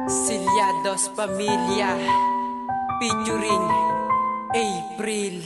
Silyados Pamilya featuring April.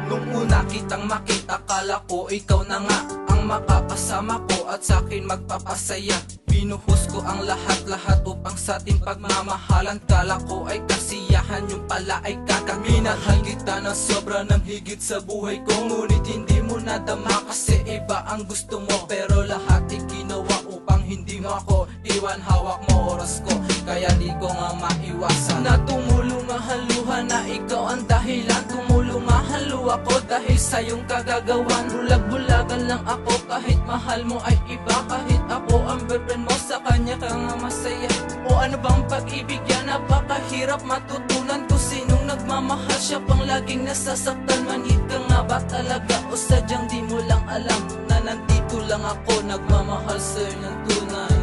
Nung una kitang makita, kala ko ikaw na nga ang makakasama ko at sa'kin magpapasaya. Binuhos ko ang lahat-lahat upang sa ating pagmamahalan. Kala ko ay kasiyahan, yung pala ay kakaminahal kita na sobra ng higit sa buhay ko. Ngunit hindi mo nadama kasi iba ang gusto mo. Pero lahat ikinawa upang hindi mo ako iwan. Hawak mo oras ko, kaya di ko nga maiwasan na tumulong ang haluhan na ikaw ang dahilan. Tumulong ang halu ako dahil sa iyong kagagawan. Bulag-bulagan lang ako kahit mahal mo ay iba. Kahit ako ang boyfriend mo, sa kanya ka nga masaya. O ano bang pag-ibig yan? Napakahirap matutunan kung sinong nagmamahal. Siya pang laging nasasaktan. Manhid ka nga ba talaga o sadyang di mo lang alam na nandito lang ako nagmamahal sa'yo ng tunay.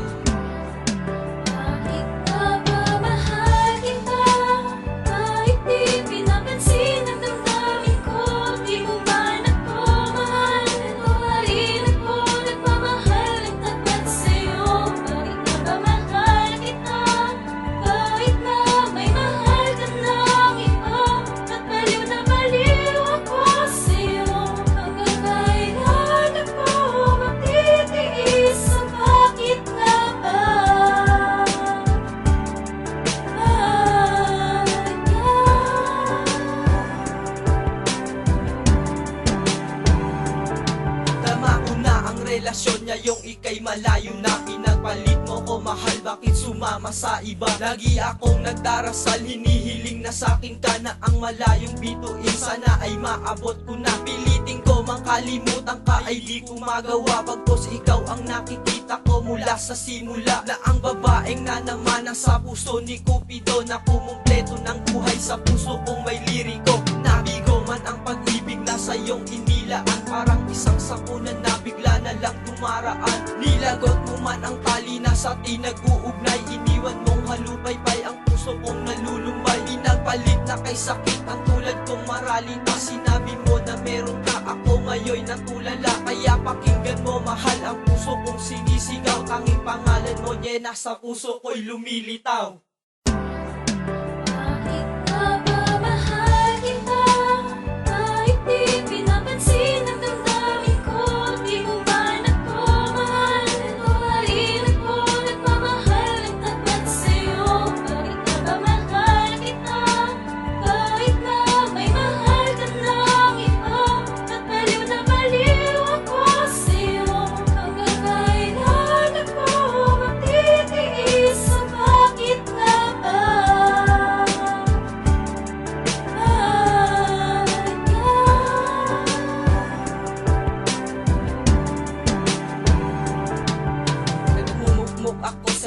Relasyon niya yung ikay malayo na. Pinagpalit mo ko mahal, bakit sumama sa iba? Lagi akong nagdarasal, hinihiling na sa'kin ka na ang malayong bituin. Sana ay maabot ko na. Piliting ko mang kalimutan ka ay di ko magawa. Pagkos ikaw ang nakikita ko mula sa simula. Na ang babaeng na naman ang sa puso ni Cupido, na kumumpleto ng buhay sa puso kong may liriko. Nabigo man ang pag-ibig na sa iyong inilaan, parang isang sakunan na bigla na lang tumaraan. Nilagot mo man ang tali na sa tinag-uugnay. Iniwan mong halupay-pay ang puso kong nalulumbay. Pinagpalit na kay sakit ang tulad kong marali pa. Sinabi mo na meron ka, ako ngayon natulala. Kaya pakinggan mo mahal, ang puso kong sinisigaw. Tanging pangalan mo niya nasa puso ko'y lumilitaw.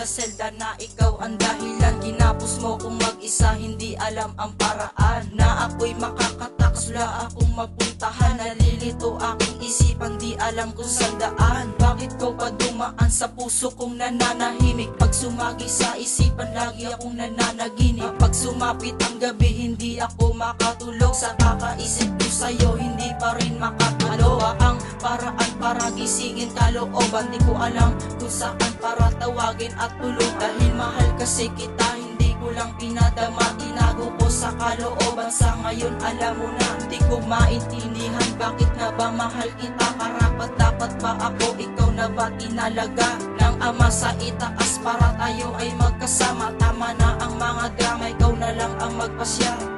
Selda na ikaw ang dahilan. Ginapos mo kung mag-isa, hindi alam ang paraan na ako'y makakatakas, wala akong mapuntahan. Nalilito aking isipan, di alam kung saan daan. Bakit ko pa dumaan sa puso kong nananahimik? Pag sumagi sa isipan, lagi akong nananaginip. Pag sumapit ang gabi, hindi ako makatulog. Sa kakaisip ko sa'yo, hindi pa rin makatulog. Ang paraan para gisingin kalooban, di ko alam kung saan para tawagin at tulog. Dahil mahal kasi kita, hindi ko lang pinadama. Tinago ko sa kalooban, sa ngayon alam mo na. Hindi ko maintindihan bakit na ba mahal kita. Karapat dapat ba ako, ikaw na ba tinalaga ng ama sa itaas para tayo ay magkasama? Tama na ang mga drama, ikaw na lang ang magpasya.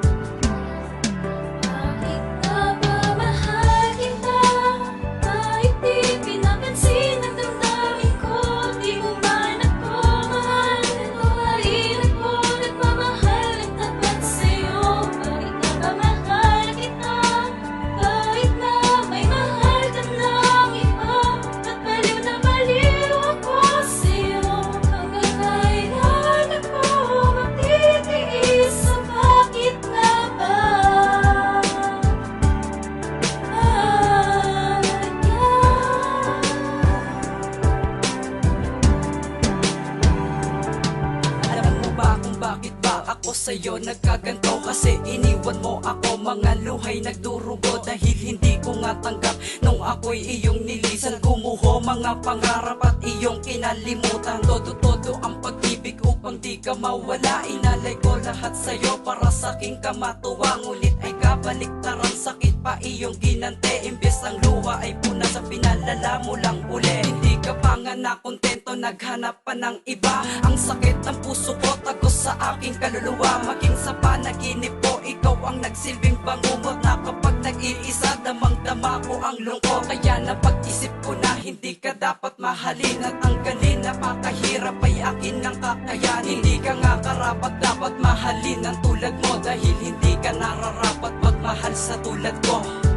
sa'yo nagkaganto kasi iniwan mo ako. Mga luhay nagdurugo dahil hindi ko nga tanggap nung ako'y iyong nilisan. Gumuho mga pangarap at iyong kinalimutan. Todo-todo ang pag-ibig upang di ka mawala. Inalay ko lahat sa'yo para sa'king kamatuwa. Ngunit ay kabaliktaran, sakit pa iyong ginante. Imbes ang luha ay puna sa pinalala mo lang uli. Hindi ka pa nga na kontento, naghanap pa ng iba. Ang sakit ng puso ko, tagos sa aking kaluluwa. Maging sa panaginip ko, ikaw ang nagsilbing bangungot. Na kapag nag-iisa, damang-dama ko ang lungkot. Kaya napag-isip ko na hindi ka dapat mahalin. At ang galing, napakahirap ay akin ng kakayanin. Hindi ka nga karapat dapat mahalin ang tulad mo. Dahil hindi ka nararapat magmahal sa tulad ko.